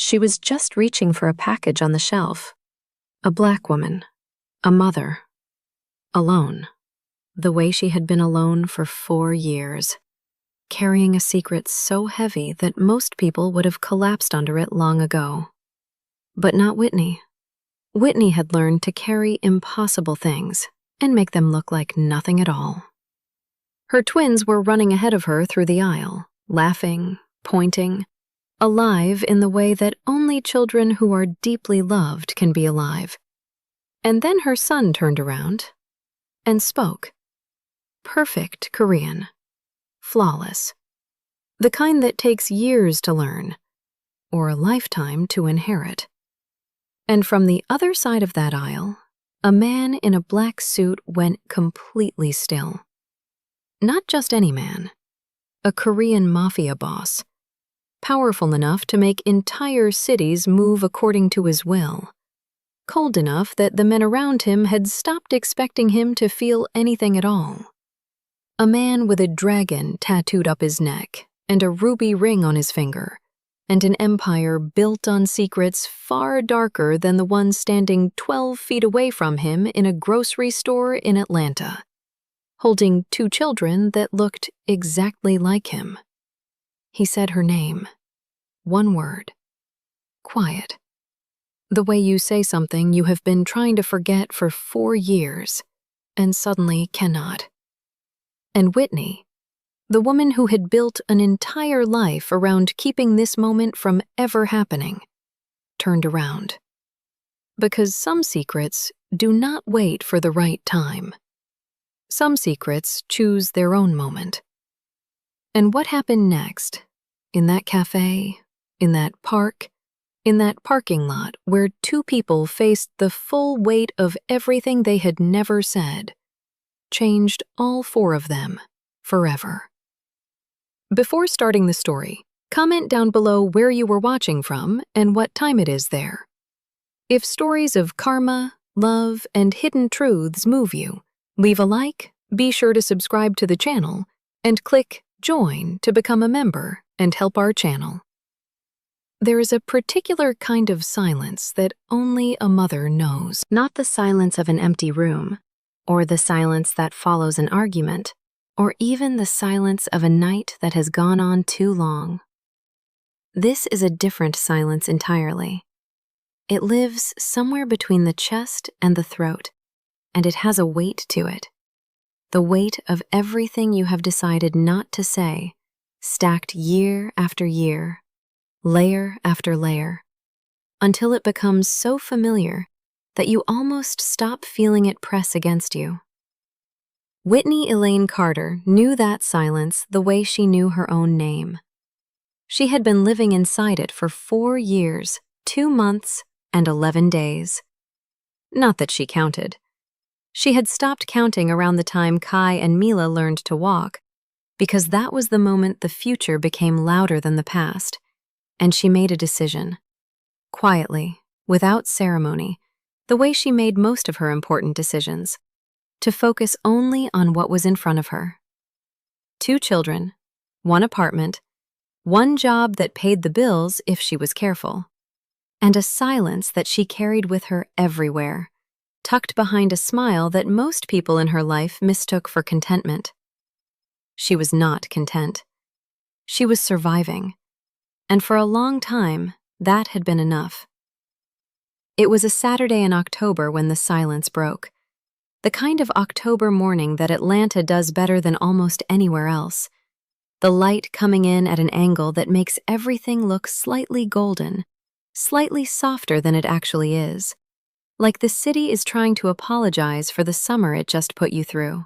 She was just reaching for a package on the shelf. A black woman, a mother, alone. The way she had been alone for 4 years, carrying a secret so heavy that most people would have collapsed under it long ago. But not Whitney. Whitney had learned to carry impossible things and make them look like nothing at all. Her twins were running ahead of her through the aisle, laughing, pointing, alive in the way that only children who are deeply loved can be alive. And then her son turned around and spoke. Perfect Korean. Flawless. The kind that takes years to learn, or a lifetime to inherit. And from the other side of that aisle, a man in a black suit went completely still. Not just any man. A Korean Mafia boss. Powerful enough to make entire cities move according to his will. Cold enough that the men around him had stopped expecting him to feel anything at all. A man with a dragon tattooed up his neck and a ruby ring on his finger, and an empire built on secrets far darker than the one standing 12 feet away from him in a grocery store in Atlanta, holding 2 children that looked exactly like him. He said her name. 1 word. Quiet. The way you say something you have been trying to forget for 4 years, and suddenly cannot. And Whitney, the woman who had built an entire life around keeping this moment from ever happening, turned around. Because some secrets do not wait for the right time. Some secrets choose their own moment. And what happened next, in that cafe, in that park, in that parking lot where 2 people faced the full weight of everything they had never said, changed all 4 of them forever. Before starting the story, comment down below where you were watching from and what time it is there. If stories of karma, love, and hidden truths move you, leave a like, be sure to subscribe to the channel, and click Join to become a member and help our channel. There is a particular kind of silence that only a mother knows. Not the silence of an empty room, or the silence that follows an argument, or even the silence of a night that has gone on too long. This is a different silence entirely. It lives somewhere between the chest and the throat, and it has a weight to it. The weight of everything you have decided not to say, stacked year after year, layer after layer, until it becomes so familiar that you almost stop feeling it press against you. Whitney Elaine Carter knew that silence the way she knew her own name. She had been living inside it for 4 years, 2 months, and 11 days. Not that she counted. She had stopped counting around the time Kai and Mila learned to walk, because that was the moment the future became louder than the past, and she made a decision. Quietly, without ceremony, the way she made most of her important decisions, to focus only on what was in front of her. 2 children, 1 apartment, 1 job that paid the bills if she was careful, and a silence that she carried with her everywhere, tucked behind a smile that most people in her life mistook for contentment. She was not content. She was surviving, and for a long time, that had been enough. It was a Saturday in October when the silence broke. The kind of October morning that Atlanta does better than almost anywhere else. The light coming in at an angle that makes everything look slightly golden, slightly softer than it actually is. Like the city is trying to apologize for the summer it just put you through.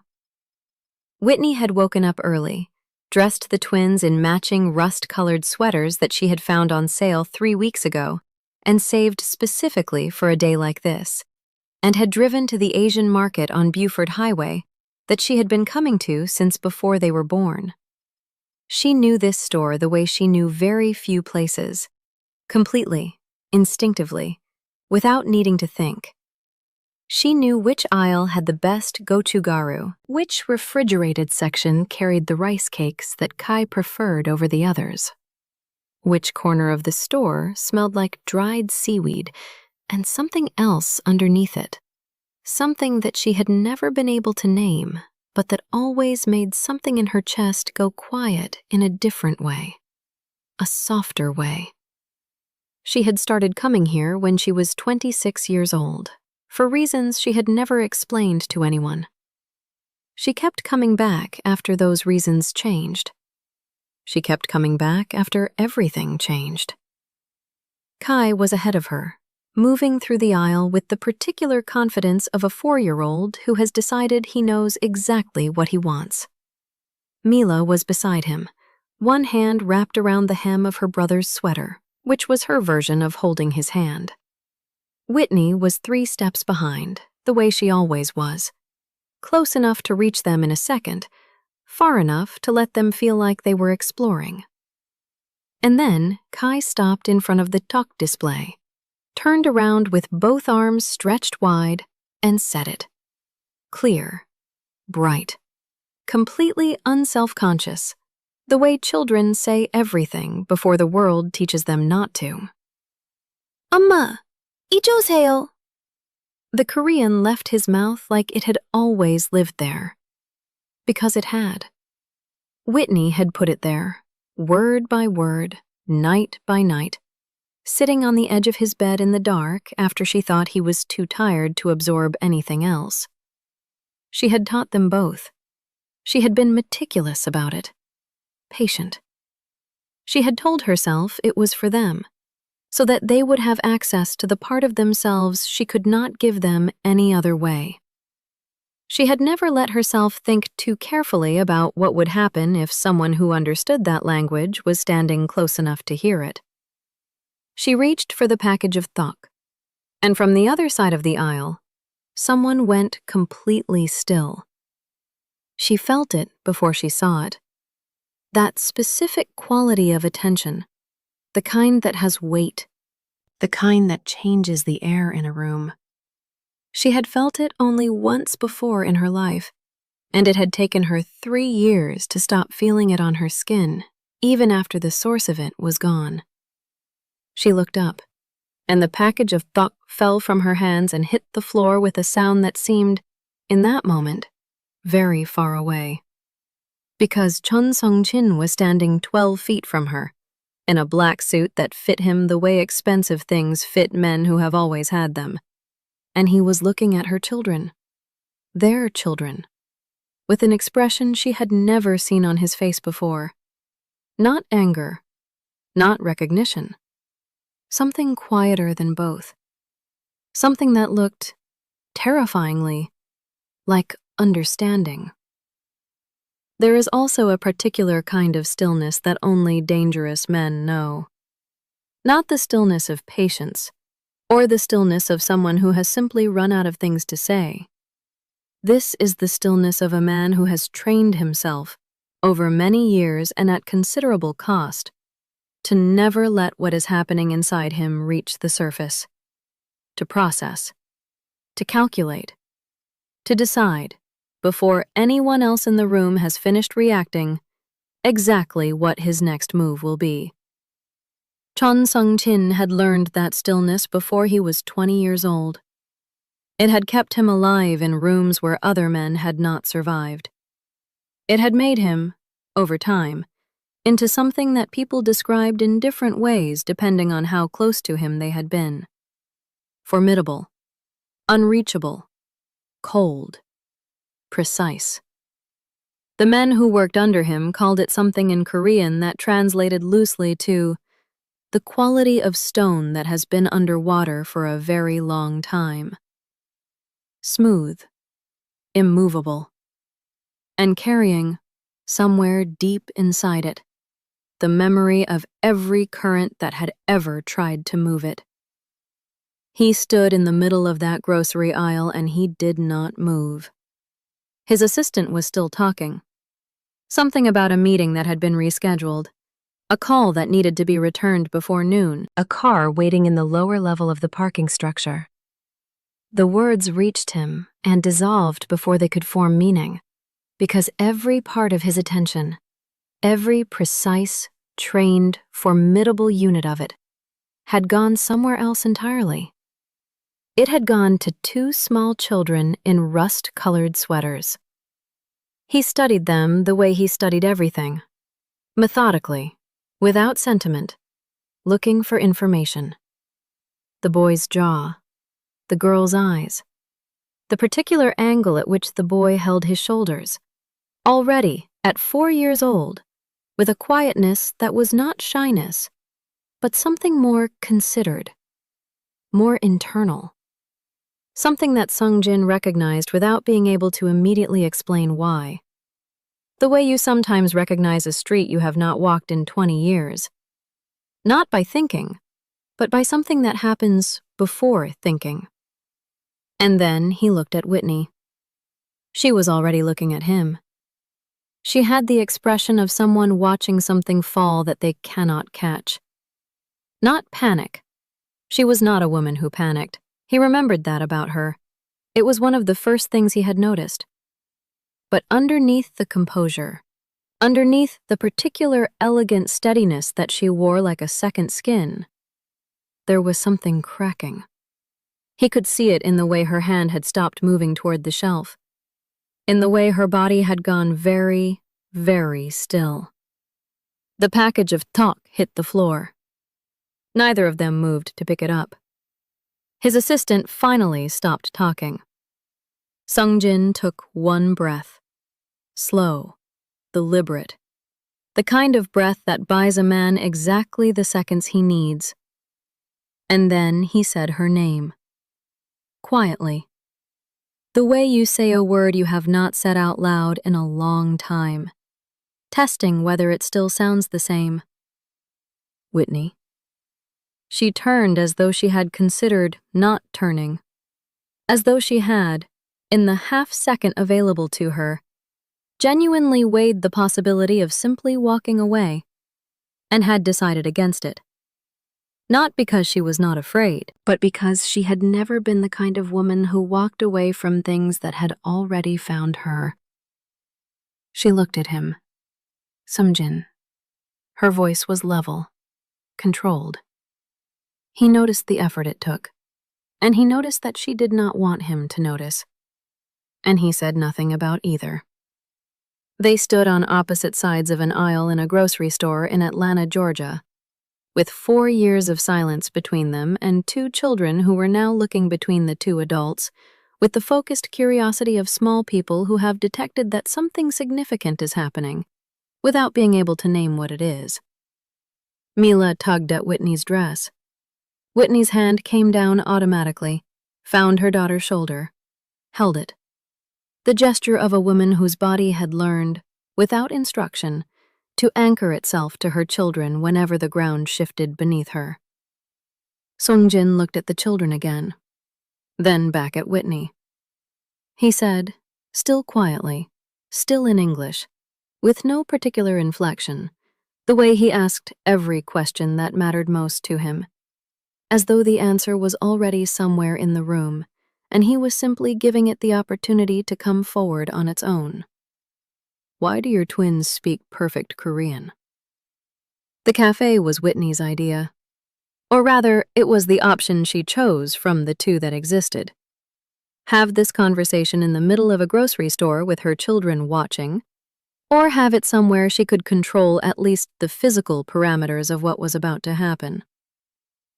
Whitney had woken up early, dressed the twins in matching rust-colored sweaters that she had found on sale 3 weeks ago, and saved specifically for a day like this, and had driven to the Asian market on Buford Highway that she had been coming to since before they were born. She knew this store the way she knew very few places, completely, instinctively, without needing to think. She knew which aisle had the best gochugaru, which refrigerated section carried the rice cakes that Kai preferred over the others. which corner of the store smelled like dried seaweed, and something else underneath it. Something that she had never been able to name, but that always made something in her chest go quiet in a different way. A softer way. She had started coming here when she was 26 years old, for reasons she had never explained to anyone. She kept coming back after those reasons changed. She kept coming back after everything changed. Kai was ahead of her, moving through the aisle with the particular confidence of a 4-year-old who has decided he knows exactly what he wants. Mila was beside him, one hand wrapped around the hem of her brother's sweater, which was her version of holding his hand. Whitney was 3 steps behind, the way she always was, close enough to reach them in a second, far enough to let them feel like they were exploring. And then Kai stopped in front of the talk display, turned around with both arms stretched wide, and said it. Clear, bright, completely unself-conscious, the way children say everything before the world teaches them not to. Amma, 잊으세요. The Korean left his mouth like it had always lived there. Because it had. Whitney had put it there, word by word, night by night, sitting on the edge of his bed in the dark after she thought he was too tired to absorb anything else. She had taught them both. She had been meticulous about it. Patient. She had told herself it was for them, so that they would have access to the part of themselves she could not give them any other way. She had never let herself think too carefully about what would happen if someone who understood that language was standing close enough to hear it. She reached for the package of thok, and from the other side of the aisle, someone went completely still. She felt it before she saw it. That specific quality of attention, the kind that has weight, the kind that changes the air in a room. She had felt it only once before in her life, and it had taken her 3 years to stop feeling it on her skin, even after the source of it was gone. She looked up, and the package of thok fell from her hands and hit the floor with a sound that seemed, in that moment, very far away. Because Chun Sung-chin was standing 12 feet from her, in a black suit that fit him the way expensive things fit men who have always had them. And he was looking at her children, their children, with an expression she had never seen on his face before. Not anger, not recognition. Something quieter than both. Something that looked, terrifyingly, like understanding. There is also a particular kind of stillness that only dangerous men know. Not the stillness of patience, or the stillness of someone who has simply run out of things to say. This is the stillness of a man who has trained himself, over many years and at considerable cost, to never let what is happening inside him reach the surface, to process, to calculate, to decide, before anyone else in the room has finished reacting, exactly what his next move will be. Chun Sung-chin had learned that stillness before he was 20 years old. It had kept him alive in rooms where other men had not survived. It had made him, over time, into something that people described in different ways depending on how close to him they had been. Formidable, unreachable, cold, precise. The men who worked under him called it something in Korean that translated loosely to the quality of stone that has been underwater for a very long time. Smooth, immovable, and carrying, somewhere deep inside it, the memory of every current that had ever tried to move it. He stood in the middle of that grocery aisle and he did not move. His assistant was still talking. Something about a meeting that had been rescheduled, a call that needed to be returned before noon, a car waiting in the lower level of the parking structure. The words reached him and dissolved before they could form meaning, because every part of his attention, every precise, trained, formidable unit of it had gone somewhere else entirely. It had gone to two small children in rust-colored sweaters. He studied them the way he studied everything, methodically, without sentiment, looking for information. The boy's jaw, the girl's eyes, the particular angle at which the boy held his shoulders, already at 4 years old, with a quietness that was not shyness, but something more considered, more internal. Something that Sung-jin recognized without being able to immediately explain why. The way you sometimes recognize a street you have not walked in 20 years. Not by thinking, but by something that happens before thinking. And then he looked at Whitney. She was already looking at him. She had the expression of someone watching something fall that they cannot catch. Not panic. She was not a woman who panicked. He remembered that about her. It was one of the first things he had noticed. But underneath the composure, underneath the particular elegant steadiness that she wore like a second skin, there was something cracking. He could see it in the way her hand had stopped moving toward the shelf, in the way her body had gone very, very still. The package of talk hit the floor. Neither of them moved to pick it up. His assistant finally stopped talking. Sung-jin took one breath. Slow, deliberate. The kind of breath that buys a man exactly the seconds he needs. And then he said her name. Quietly. The way you say a word you have not said out loud in a long time. Testing whether it still sounds the same. Whitney. She turned as though she had considered not turning. As though she had, in the half-second available to her, genuinely weighed the possibility of simply walking away, and had decided against it. Not because she was not afraid, but because she had never been the kind of woman who walked away from things that had already found her. She looked at him. Sung-jin. Her voice was level, controlled. He noticed the effort it took, and he noticed that she did not want him to notice. And he said nothing about either. They stood on opposite sides of an aisle in a grocery store in Atlanta, Georgia, with 4 years of silence between them and 2 children who were now looking between the 2 adults, with the focused curiosity of small people who have detected that something significant is happening, without being able to name what it is. Mila tugged at Whitney's dress. Whitney's hand came down automatically, found her daughter's shoulder, held it. The gesture of a woman whose body had learned, without instruction, to anchor itself to her children whenever the ground shifted beneath her. Sung-jin looked at the children again, then back at Whitney. He said, still quietly, still in English, with no particular inflection, the way he asked every question that mattered most to him, as though the answer was already somewhere in the room, and he was simply giving it the opportunity to come forward on its own. Why do your twins speak perfect Korean? The cafe was Whitney's idea. Or rather, it was the option she chose from the 2 that existed. Have this conversation in the middle of a grocery store with her children watching, or have it somewhere she could control at least the physical parameters of what was about to happen.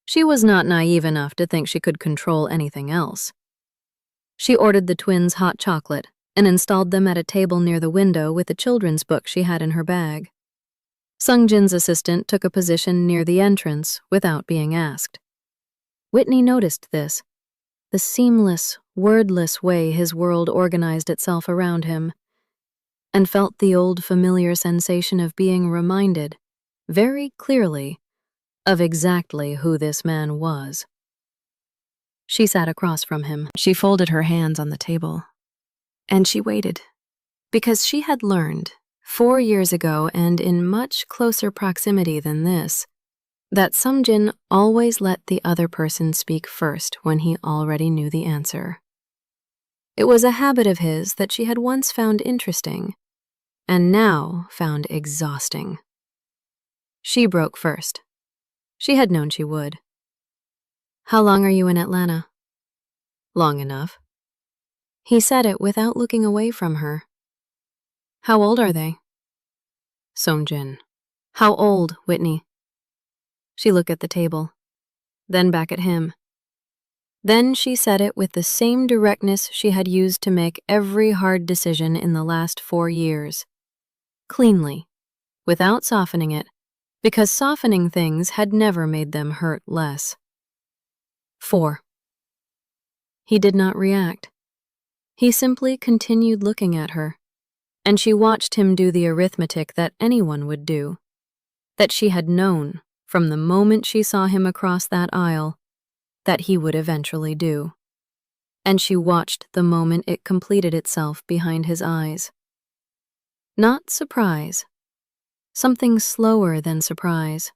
She was not naive enough to think she could control anything else. She ordered the twins hot chocolate and installed them at a table near the window with a children's book she had in her bag. Sung-jin's assistant took a position near the entrance without being asked. Whitney noticed this, the seamless, wordless way his world organized itself around him, and felt the old familiar sensation of being reminded, very clearly, of exactly who this man was. She sat across from him. She folded her hands on the table. And she waited, because she had learned, 4 years ago and in much closer proximity than this, that Sung-jin always let the other person speak first when he already knew the answer. It was a habit of his that she had once found interesting, and now found exhausting. She broke first. She had known she would. "How long are you in Atlanta?" "Long enough." He said it without looking away from her. "How old are they?" Songjin. "How old, Whitney?" She looked at the table, then back at him. Then she said it with the same directness she had used to make every hard decision in the last 4 years. Cleanly, without softening it, because softening things had never made them hurt less. 4. He did not react. He simply continued looking at her, and she watched him do the arithmetic that anyone would do, that she had known from the moment she saw him across that aisle that he would eventually do. And she watched the moment it completed itself behind his eyes. Not surprise. Something slower than surprise.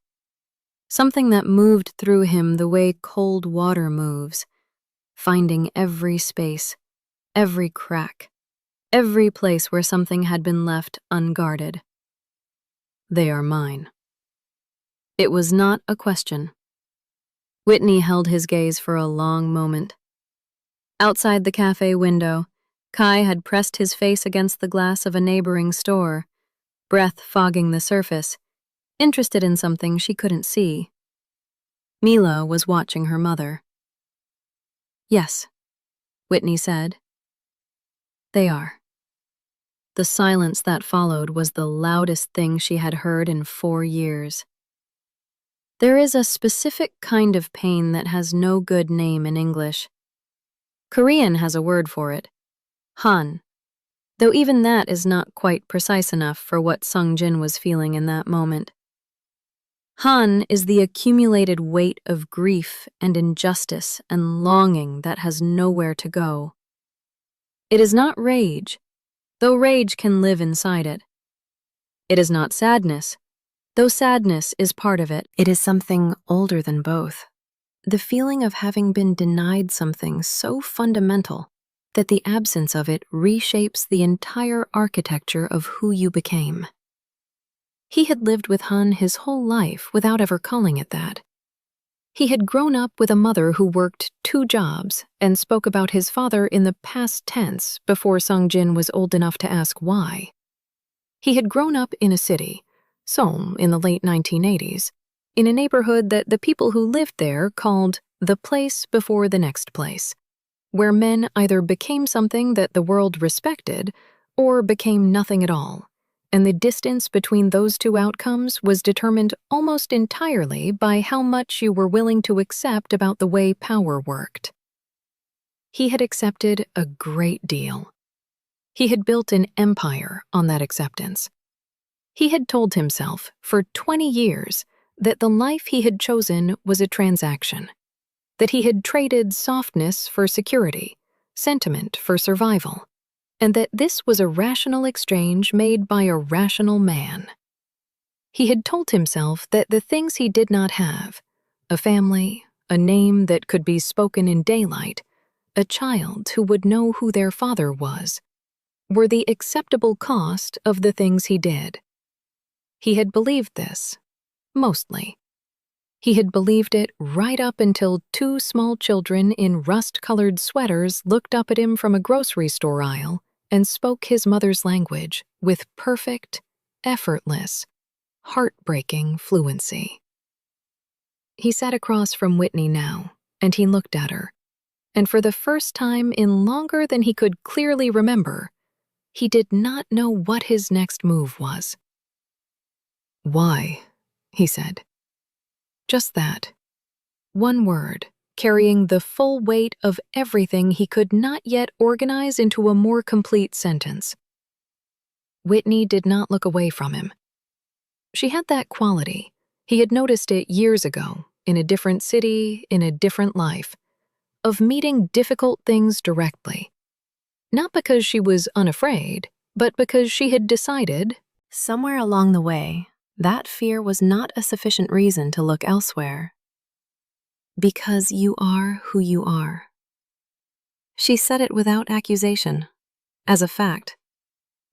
Something that moved through him the way cold water moves, finding every space, every crack, every place where something had been left unguarded. They are mine. It was not a question. Whitney held his gaze for a long moment. Outside the cafe window, Kai had pressed his face against the glass of a neighboring store, breath fogging the surface, interested in something she couldn't see. Mila was watching her mother. "Yes," Whitney said. "They are." The silence that followed was the loudest thing she had heard in 4 years. There is a specific kind of pain that has no good name in English. Korean has a word for it, han, though even that is not quite precise enough for what Songjin was feeling in that moment. Han is the accumulated weight of grief and injustice and longing that has nowhere to go. It is not rage, though rage can live inside it. It is not sadness, though sadness is part of it. It is something older than both. The feeling of having been denied something so fundamental that the absence of it reshapes the entire architecture of who you became. He had lived with Han his whole life without ever calling it that. He had grown up with a mother who worked 2 jobs and spoke about his father in the past tense before Songjin was old enough to ask why. He had grown up in a city, Seoul in the late 1980s, in a neighborhood that the people who lived there called the place before the next place, where men either became something that the world respected or became nothing at all, and the distance between those 2 outcomes was determined almost entirely by how much you were willing to accept about the way power worked. He had accepted a great deal. He had built an empire on that acceptance. He had told himself for 20 years that the life he had chosen was a transaction, that he had traded softness for security, sentiment for survival, and that this was a rational exchange made by a rational man. He had told himself that the things he did not have, a family, a name that could be spoken in daylight, a child who would know who their father was, were the acceptable cost of the things he did. He had believed this, mostly. He had believed it right up until 2 small children in rust-colored sweaters looked up at him from a grocery store aisle and spoke his mother's language with perfect, effortless, heartbreaking fluency. He sat across from Whitney now, and he looked at her, and for the first time in longer than he could clearly remember, he did not know what his next move was. "Why?" he said. Just that. One word, carrying the full weight of everything he could not yet organize into a more complete sentence. Whitney did not look away from him. She had that quality. He had noticed it years ago, in a different city, in a different life, of meeting difficult things directly. Not because she was unafraid, but because she had decided, somewhere along the way, that fear was not a sufficient reason to look elsewhere. Because you are who you are. She said it without accusation, as a fact.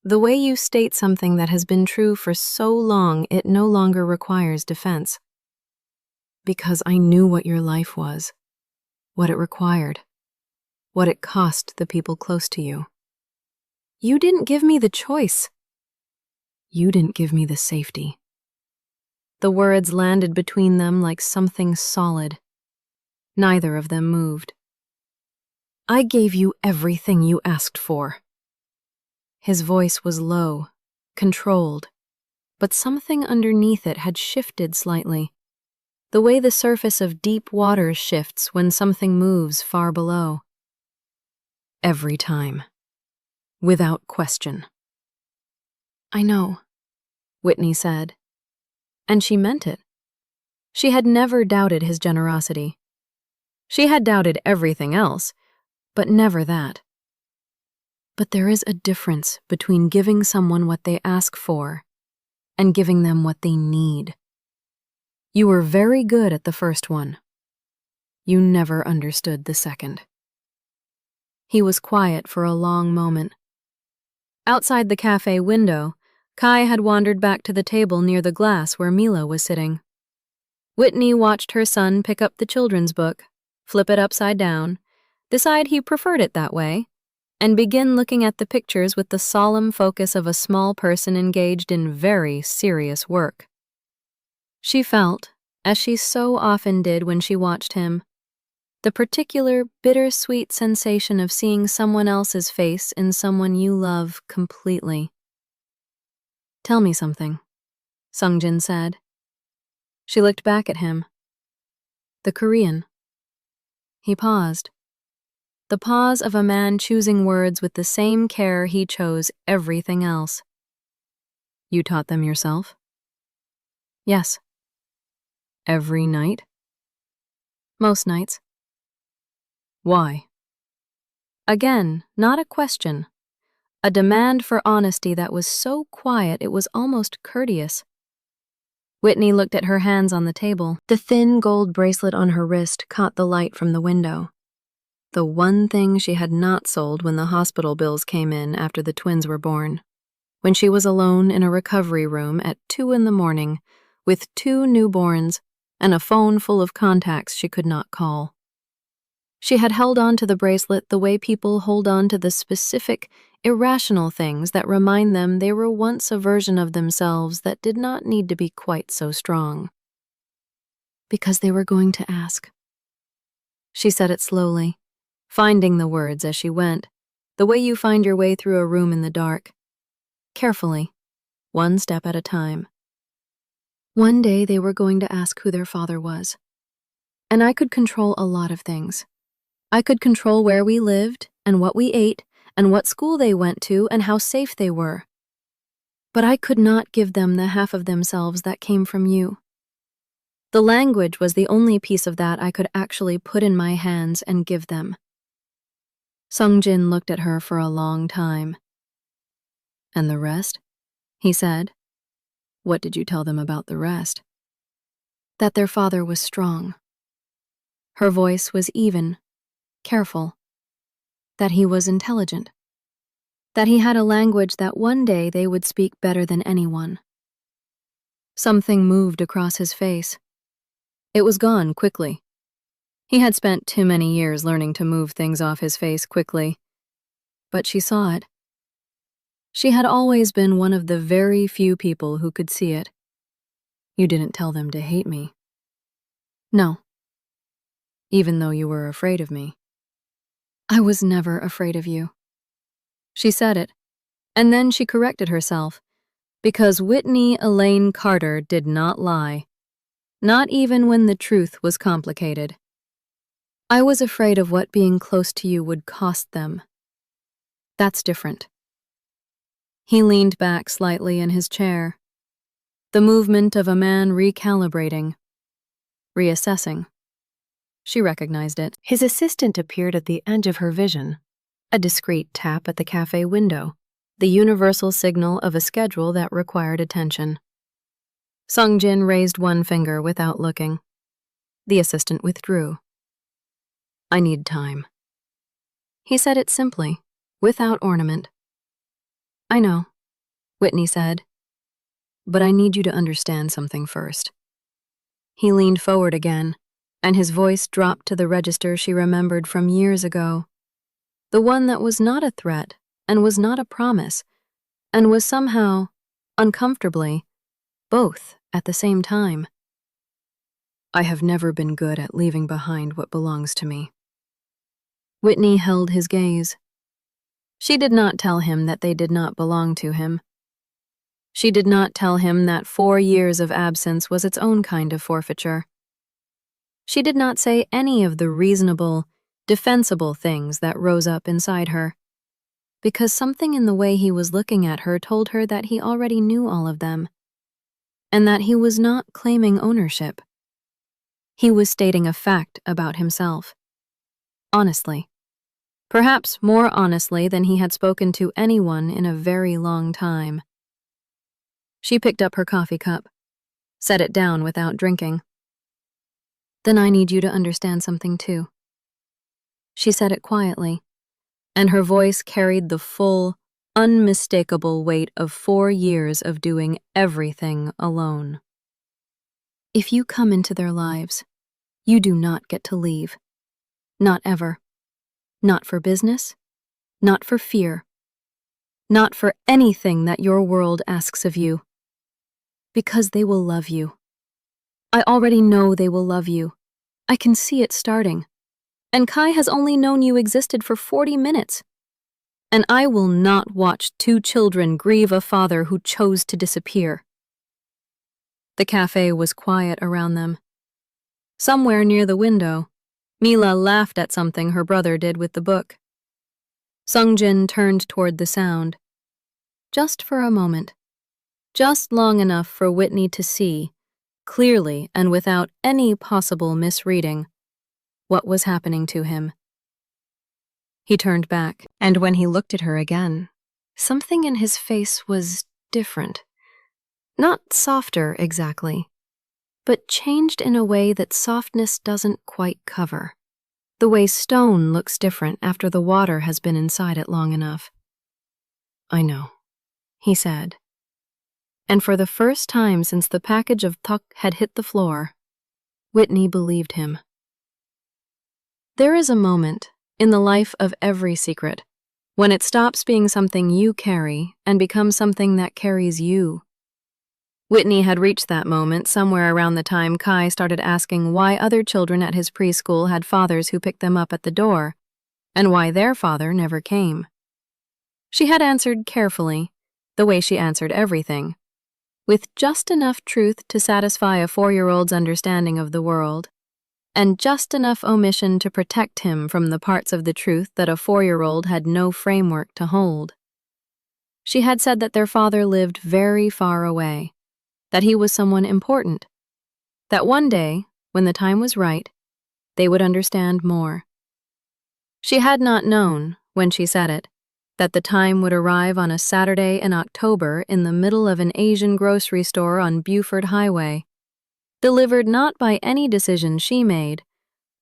The way you state something that has been true for so long it no longer requires defense. Because I knew what your life was, what it required, what it cost the people close to you. You didn't give me the choice. You didn't give me the safety. The words landed between them like something solid. Neither of them moved. I gave you everything you asked for. His voice was low, controlled, but something underneath it had shifted slightly, the way the surface of deep water shifts when something moves far below. Every time. Without question. I know, Whitney said. And she meant it. She had never doubted his generosity. She had doubted everything else, but never that. But there is a difference between giving someone what they ask for and giving them what they need. You were very good at the first one. You never understood the second. He was quiet for a long moment. Outside the cafe window, Kai had wandered back to the table near the glass where Mila was sitting. Whitney watched her son pick up the children's book, flip it upside down, decide he preferred it that way, and begin looking at the pictures with the solemn focus of a small person engaged in very serious work. She felt, as she so often did when she watched him, the particular bittersweet sensation of seeing someone else's face in someone you love completely. Tell me something, Sungjin said. She looked back at him. The Korean. He paused. The pause of a man choosing words with the same care he chose everything else. You taught them yourself? Yes. Every night? Most nights. Why? Again, not a question. A demand for honesty that was so quiet it was almost courteous. Whitney looked at her hands on the table. The thin gold bracelet on her wrist caught the light from the window. The one thing she had not sold when the hospital bills came in after the twins were born. When she was alone in a recovery room at 2 a.m, with 2 newborns and a phone full of contacts she could not call. She had held on to the bracelet the way people hold on to the specific, irrational things that remind them they were once a version of themselves that did not need to be quite so strong. Because they were going to ask. She said it slowly, finding the words as she went, the way you find your way through a room in the dark. Carefully, one step at a time. One day they were going to ask who their father was. And I could control a lot of things. I could control where we lived and what we ate and what school they went to and how safe they were. But I could not give them the half of themselves that came from you. The language was the only piece of that I could actually put in my hands and give them. Sungjin looked at her for a long time. And the rest? He said. What did you tell them about the rest? That their father was strong. Her voice was even, careful. That he was intelligent. That he had a language that one day they would speak better than anyone. Something moved across his face. It was gone quickly. He had spent too many years learning to move things off his face quickly. But she saw it. She had always been one of the very few people who could see it. You didn't tell them to hate me. No. Even though you were afraid of me. I was never afraid of you. She said it, and then she corrected herself, because Whitney Elaine Carter did not lie. Not even when the truth was complicated. I was afraid of what being close to you would cost them. That's different. He leaned back slightly in his chair. The movement of a man recalibrating, reassessing. She recognized it. His assistant appeared at the edge of her vision. A discreet tap at the cafe window, the universal signal of a schedule that required attention. Sungjin raised one finger without looking. The assistant withdrew. I need time. He said it simply, without ornament. I know, Whitney said. "But I need you to understand something first." He leaned forward again, and his voice dropped to the register she remembered from years ago. The one that was not a threat, and was not a promise, and was somehow, uncomfortably, both at the same time. "I have never been good at leaving behind what belongs to me." Whitney held his gaze. She did not tell him that they did not belong to him. She did not tell him that 4 years of absence was its own kind of forfeiture. She did not say any of the reasonable, defensible things that rose up inside her, because something in the way he was looking at her told her that he already knew all of them, and that he was not claiming ownership. He was stating a fact about himself. Honestly. Perhaps more honestly than he had spoken to anyone in a very long time. She picked up her coffee cup, set it down without drinking. "Then I need you to understand something too." She said it quietly, and her voice carried the full, unmistakable weight of 4 years of doing everything alone. "If you come into their lives, you do not get to leave. Not ever. Not for business, not for fear, not for anything that your world asks of you. Because they will love you. I already know they will love you. I can see it starting. And Kai has only known you existed for 40 minutes. And I will not watch 2 children grieve a father who chose to disappear." The cafe was quiet around them. Somewhere near the window, Mila laughed at something her brother did with the book. Sungjin turned toward the sound. Just for a moment. Just long enough for Whitney to see, clearly and without any possible misreading, what was happening to him. He turned back, and when he looked at her again, something in his face was different. Not softer exactly, but changed in a way that softness doesn't quite cover. The way stone looks different after the water has been inside it long enough. "I know," he said. And for the first time since the package of tuk had hit the floor, Whitney believed him. There is a moment in the life of every secret when it stops being something you carry and becomes something that carries you. Whitney had reached that moment somewhere around the time Kai started asking why other children at his preschool had fathers who picked them up at the door, and why their father never came. She had answered carefully, the way she answered everything, with just enough truth to satisfy a 4-year-old's understanding of the world, and just enough omission to protect him from the parts of the truth that a 4-year-old had no framework to hold. She had said that their father lived very far away, that he was someone important, that one day, when the time was right, they would understand more. She had not known, when she said it, that the time would arrive on a Saturday in October in the middle of an Asian grocery store on Buford Highway, delivered not by any decision she made,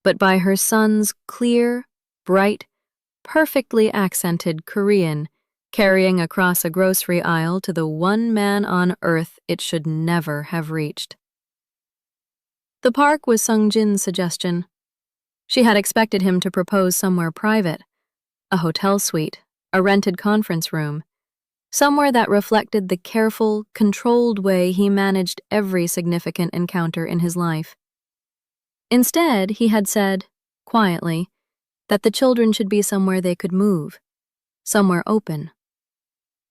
but by her son's clear, bright, perfectly accented Korean carrying across a grocery aisle to the one man on earth it should never have reached. The park was Sungjin's suggestion. She had expected him to propose somewhere private, a hotel suite, a rented conference room, somewhere that reflected the careful, controlled way he managed every significant encounter in his life. Instead, he had said, quietly, that the children should be somewhere they could move, somewhere open.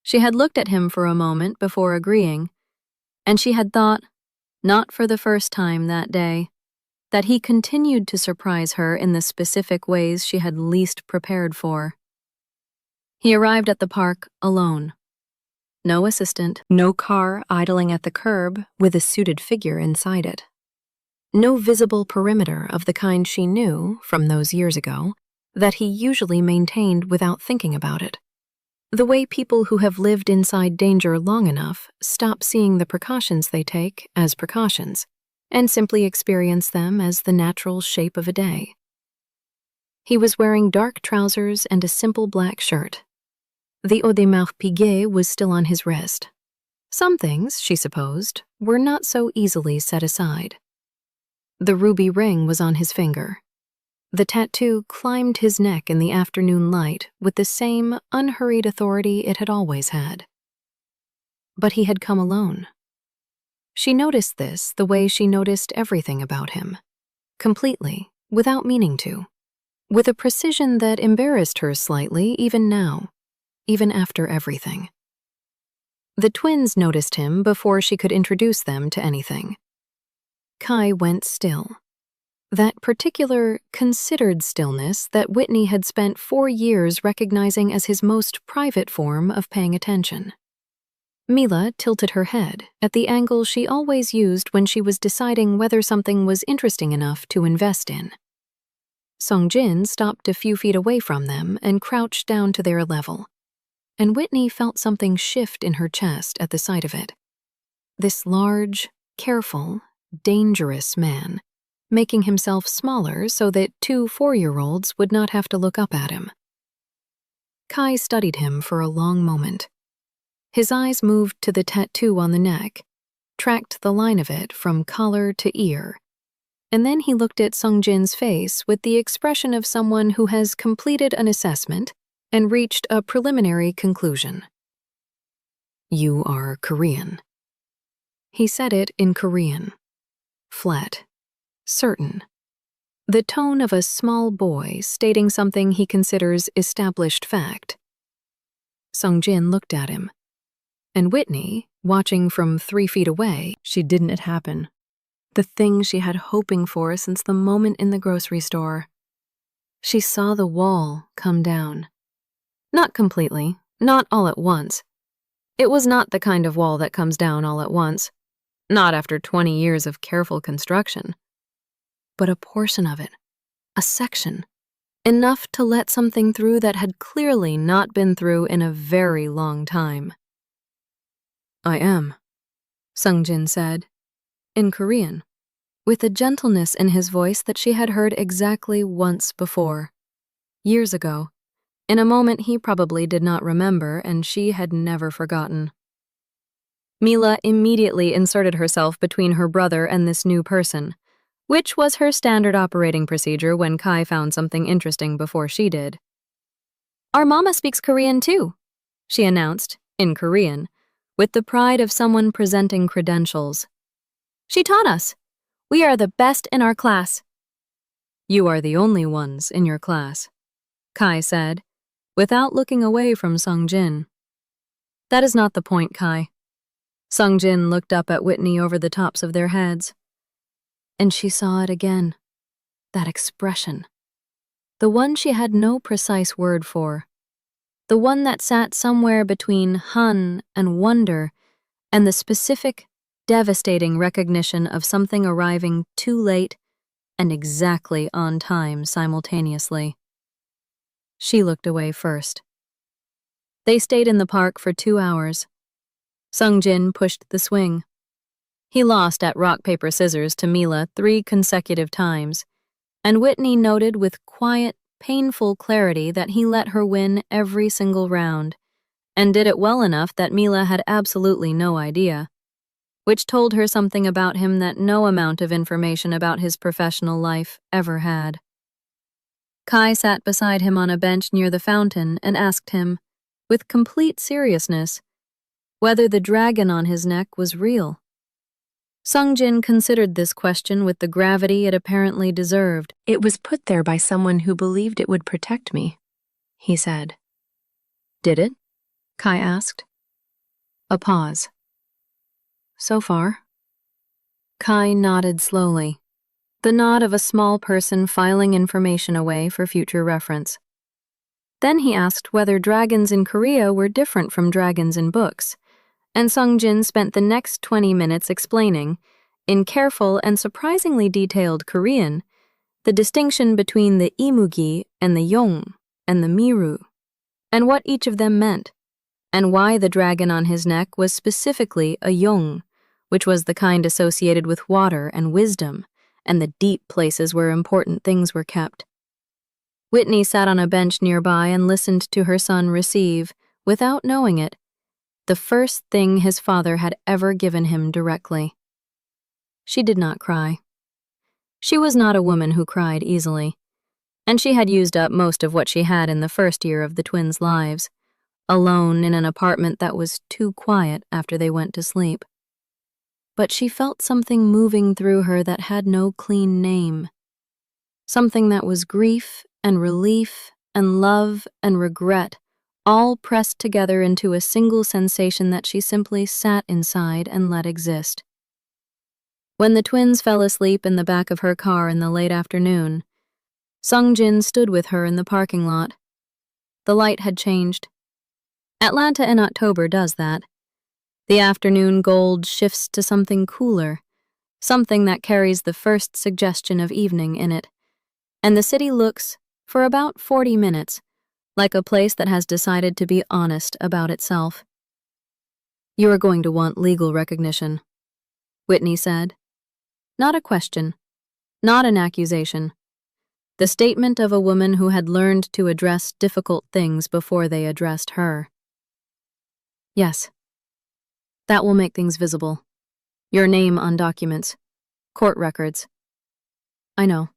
She had looked at him for a moment before agreeing, and she had thought, not for the first time that day, that he continued to surprise her in the specific ways she had least prepared for. He arrived at the park alone. No assistant, no car idling at the curb with a suited figure inside it. No visible perimeter of the kind she knew, from those years ago, that he usually maintained without thinking about it. The way people who have lived inside danger long enough stop seeing the precautions they take as precautions, and simply experience them as the natural shape of a day. He was wearing dark trousers and a simple black shirt. The eau de marque piguet was still on his wrist, Some things, she supposed, were not so easily set aside. The ruby ring was on his finger. The tattoo climbed his neck in the afternoon light with the same unhurried authority it had always had. But he had come alone. She noticed this the way she noticed everything about him, completely, without meaning to, with a precision that embarrassed her slightly even now, even after everything. The twins noticed him before she could introduce them to anything. Kai went still. That particular, considered stillness that Whitney had spent 4 years recognizing as his most private form of paying attention. Mila tilted her head at the angle she always used when she was deciding whether something was interesting enough to invest in. Songjin stopped a few feet away from them and crouched down to their level, and Whitney felt something shift in her chest at the sight of it. This large, careful, dangerous man, making himself smaller so that 2 4-year-olds would not have to look up at him. Kai studied him for a long moment. His eyes moved to the tattoo on the neck, tracked the line of it from collar to ear, and then he looked at Songjin's face with the expression of someone who has completed an assessment and reached a preliminary conclusion. "You are Korean." He said it in Korean, flat, certain, the tone of a small boy stating something he considers established fact. Songjin looked at him, and Whitney, watching from 3 feet away, she didn't it happen. The thing she had hoping for since the moment in the grocery store. She saw the wall come down. Not completely, not all at once. It was not the kind of wall that comes down all at once, not after 20 years of careful construction. But a portion of it, a section, enough to let something through that had clearly not been through in a very long time. "I am," Songjin said, in Korean, with a gentleness in his voice that she had heard exactly once before, years ago, in a moment he probably did not remember and she had never forgotten. Mila immediately inserted herself between her brother and this new person, which was her standard operating procedure when Kai found something interesting before she did. "Our mama speaks Korean too," she announced, in Korean, with the pride of someone presenting credentials. "She taught us. We are the best in our class." "You are the only ones in your class," Kai said, without looking away from Songjin. "That is not the point, Kai." Songjin looked up at Whitney over the tops of their heads, and she saw it again, that expression, the one she had no precise word for, the one that sat somewhere between hun and wonder and the specific, devastating recognition of something arriving too late and exactly on time simultaneously. She looked away first. They stayed in the park for 2 hours. Songjin pushed the swing. He lost at rock, paper, scissors to Mila 3 consecutive times, and Whitney noted with quiet, painful clarity that he let her win every single round, and did it well enough that Mila had absolutely no idea, which told her something about him that no amount of information about his professional life ever had. Kai sat beside him on a bench near the fountain and asked him, with complete seriousness, whether the dragon on his neck was real. Songjin considered this question with the gravity it apparently deserved. "It was put there by someone who believed it would protect me," he said. "Did it?" Kai asked. A pause. "So far." Kai nodded slowly, the nod of a small person filing information away for future reference. Then he asked whether dragons in Korea were different from dragons in books, and Songjin spent the next 20 minutes explaining, in careful and surprisingly detailed Korean, the distinction between the imugi and the yong and the miru, and what each of them meant, and why the dragon on his neck was specifically a yong, which was the kind associated with water and wisdom, and the deep places where important things were kept. Whitney sat on a bench nearby and listened to her son receive, without knowing it, the first thing his father had ever given him directly. She did not cry. She was not a woman who cried easily, and she had used up most of what she had in the first year of the twins' lives, alone in an apartment that was too quiet after they went to sleep. But she felt something moving through her that had no clean name, something that was grief and relief and love and regret, all pressed together into a single sensation that she simply sat inside and let exist. When the twins fell asleep in the back of her car in the late afternoon, Sung-jin stood with her in the parking lot. The light had changed. Atlanta in October does that. The afternoon gold shifts to something cooler, something that carries the first suggestion of evening in it, and the city looks, for about 40 minutes, like a place that has decided to be honest about itself. "You are going to want legal recognition," Whitney said. Not a question, not an accusation. The statement of a woman who had learned to address difficult things before they addressed her. "Yes. That will make things visible. Your name on documents, court records." "I know."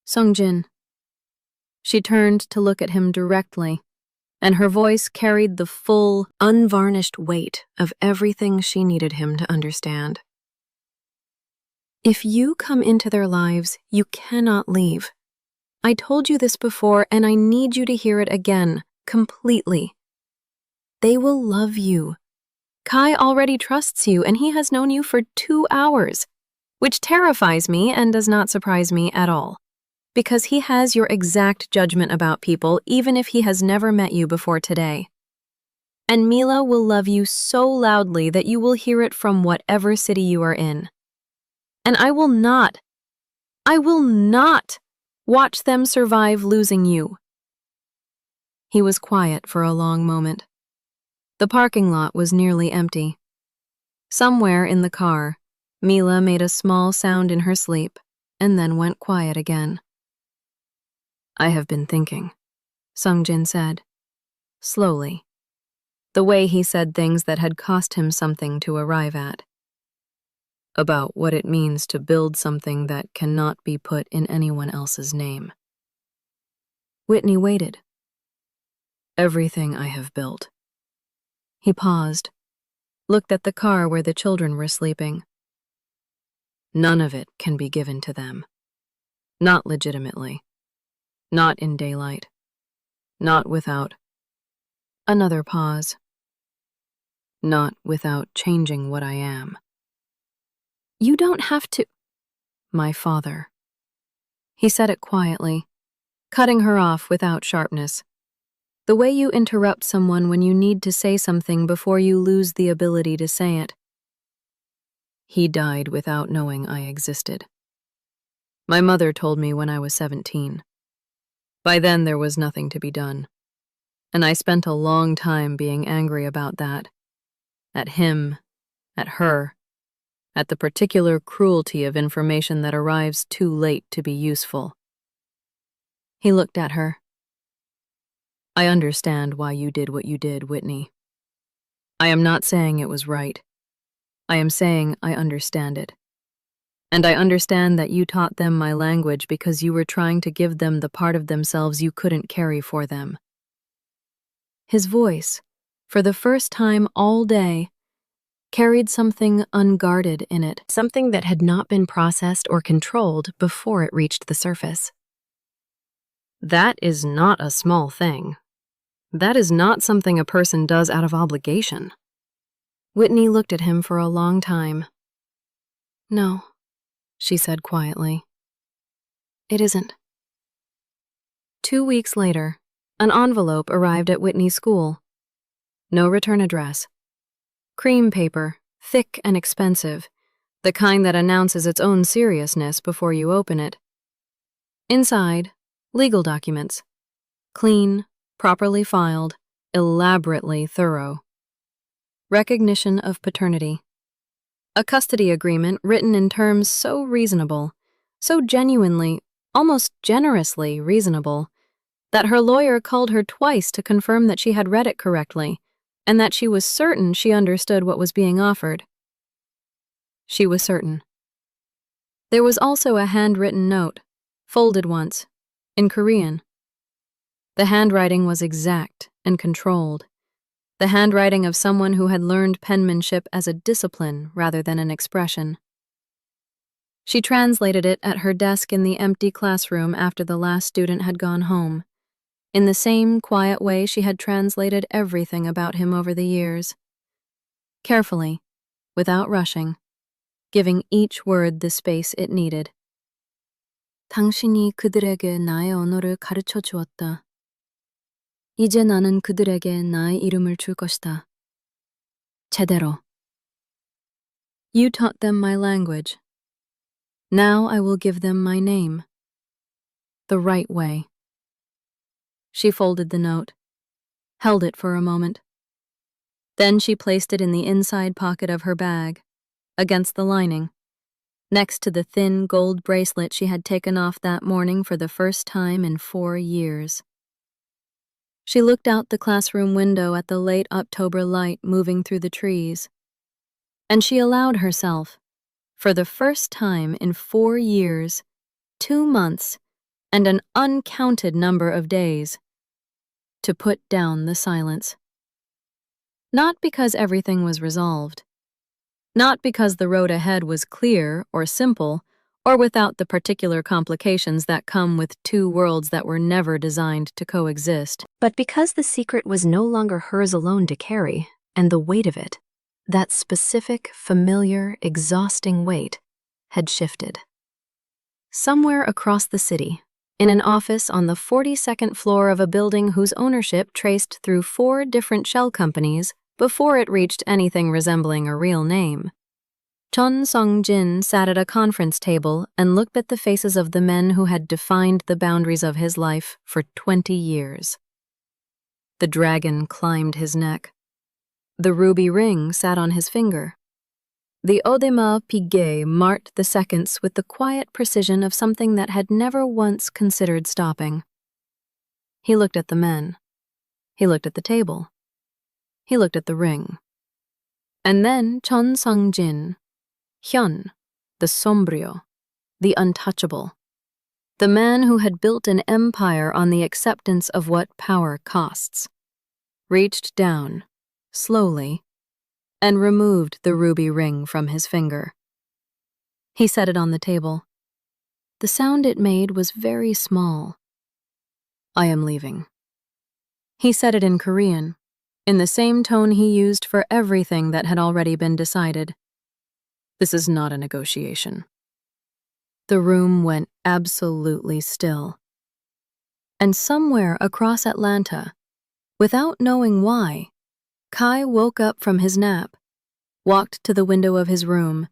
"Sung-jin." She turned to look at him directly, and her voice carried the full, unvarnished weight of everything she needed him to understand. "If you come into their lives, you cannot leave. I told you this before, and I need you to hear it again, completely. They will love you. Kai already trusts you, and he has known you for 2 hours, which terrifies me and does not surprise me at all, because he has your exact judgment about people, even if he has never met you before today. And Mila will love you so loudly that you will hear it from whatever city you are in. And I will not watch them survive losing you." He was quiet for a long moment. The parking lot was nearly empty. Somewhere in the car, Mila made a small sound in her sleep and then went quiet again. "I have been thinking," Sung-jin said, slowly, the way he said things that had cost him something to arrive at, "about what it means to build something that cannot be put in anyone else's name." Whitney waited. "Everything I have built." He paused, looked at the car where the children were sleeping. "None of it can be given to them. Not legitimately. Not in daylight. Not without..." Another pause. "Not without changing what I am." "You don't have to..." "My father." He said it quietly, cutting her off without sharpness. The way you interrupt someone when you need to say something before you lose the ability to say it. "He died without knowing I existed. My mother told me when I was 17. By then there was nothing to be done, and I spent a long time being angry about that. At him, at her, at the particular cruelty of information that arrives too late to be useful." He looked at her. "I understand why you did what you did, Whitney. I am not saying it was right. I am saying I understand it. And I understand that you taught them my language because you were trying to give them the part of themselves you couldn't carry for them." His voice, for the first time all day, carried something unguarded in it, something that had not been processed or controlled before it reached the surface. "That is not a small thing. That is not something a person does out of obligation." Whitney looked at him for a long time. "No," she said quietly. "It isn't." 2 weeks later, an envelope arrived at Whitney's school. No return address. Cream paper, thick and expensive, the kind that announces its own seriousness before you open it. Inside, legal documents. Clean, properly filed, elaborately thorough. Recognition of paternity. A custody agreement written in terms so reasonable, so genuinely, almost generously reasonable, that her lawyer called her twice to confirm that she had read it correctly, and that she was certain she understood what was being offered. She was certain. There was also a handwritten note, folded once, in Korean. The handwriting was exact and controlled, the handwriting of someone who had learned penmanship as a discipline rather than an expression. She translated it at her desk in the empty classroom after the last student had gone home, in the same quiet way she had translated everything about him over the years. Carefully, without rushing, giving each word the space it needed. 당신이 그들에게 나의 언어를 가르쳐 주었다. 이제 나는 그들에게 나의 이름을 줄 것이다. 제대로. You taught them my language. Now I will give them my name. The right way. She folded the note, held it for a moment. Then she placed it in the inside pocket of her bag, against the lining, next to the thin gold bracelet she had taken off that morning for the first time in 4 years. She looked out the classroom window at the late October light moving through the trees, and she allowed herself, for the first time in 4 years, 2 months, and an uncounted number of days, to put down the silence. Not because everything was resolved, not because the road ahead was clear or simple, or without the particular complications that come with 2 worlds that were never designed to coexist, but because the secret was no longer hers alone to carry, and the weight of it, that specific, familiar, exhausting weight, had shifted. Somewhere across the city, in an office on the 42nd floor of a building whose ownership traced through 4 different shell companies before it reached anything resembling a real name, Chun Sung-jin sat at a conference table and looked at the faces of the men who had defined the boundaries of his life for 20 years. The dragon climbed his neck. The ruby ring sat on his finger. The Audemars Piguet marked the seconds with the quiet precision of something that had never once considered stopping. He looked at the men. He looked at the table. He looked at the ring. And then Chun Sung-jin, Hyun, the sombrio, the untouchable, the man who had built an empire on the acceptance of what power costs, reached down, slowly, and removed the ruby ring from his finger. He set it on the table. The sound it made was very small. I am leaving. He said it in Korean, in the same tone he used for everything that had already been decided. This is not a negotiation. The room went absolutely still. And somewhere across Atlanta, without knowing why, Kai woke up from his nap, walked to the window of his room,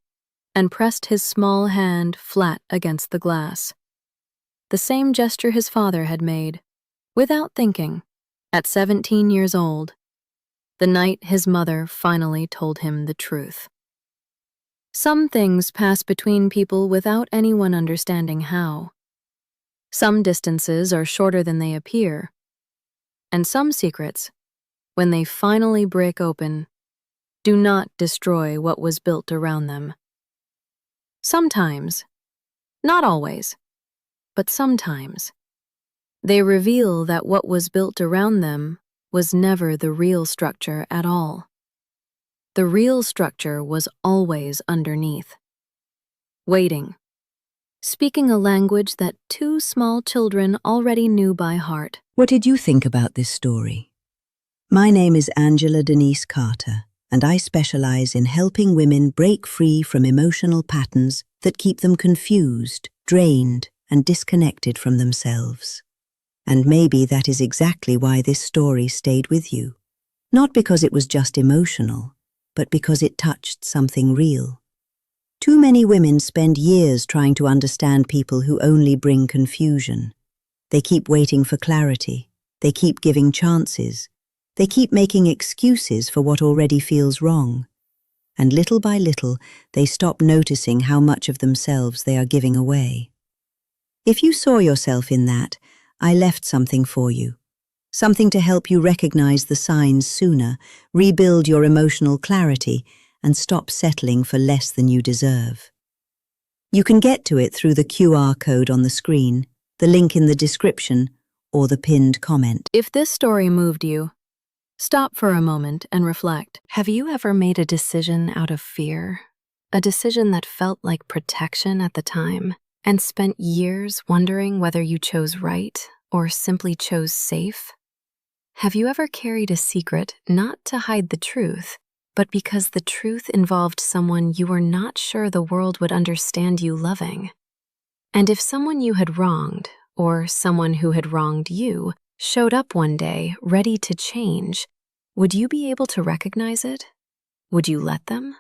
and pressed his small hand flat against the glass. The same gesture his father had made, without thinking, at 17 years old, the night his mother finally told him the truth. Some things pass between people without anyone understanding how. Some distances are shorter than they appear, and some secrets, when they finally break open, do not destroy what was built around them. Sometimes, not always, but sometimes, they reveal that what was built around them was never the real structure at all. The real structure was always underneath, waiting, speaking a language that 2 small children already knew by heart. What did you think about this story? My name is Angela Denise Carter, and I specialize in helping women break free from emotional patterns that keep them confused, drained, and disconnected from themselves. And maybe that is exactly why this story stayed with you. Not because it was just emotional, but because it touched something real. Too many women spend years trying to understand people who only bring confusion. They keep waiting for clarity. They keep giving chances. They keep making excuses for what already feels wrong. And little by little, they stop noticing how much of themselves they are giving away. If you saw yourself in that, I left something for you. Something to help you recognize the signs sooner, rebuild your emotional clarity, and stop settling for less than you deserve. You can get to it through the QR code on the screen, the link in the description, or the pinned comment. If this story moved you, stop for a moment and reflect. Have you ever made a decision out of fear? A decision that felt like protection at the time, and spent years wondering whether you chose right or simply chose safe? Have you ever carried a secret not to hide the truth, but because the truth involved someone you were not sure the world would understand you loving? And if someone you had wronged, or someone who had wronged you, showed up one day ready to change, would you be able to recognize it? Would you let them?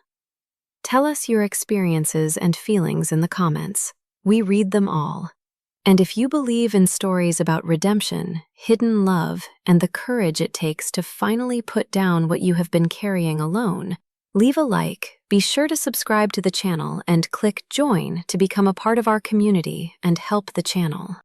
Tell us your experiences and feelings in the comments. We read them all. And if you believe in stories about redemption, hidden love, and the courage it takes to finally put down what you have been carrying alone, leave a like, be sure to subscribe to the channel, and click join to become a part of our community and help the channel.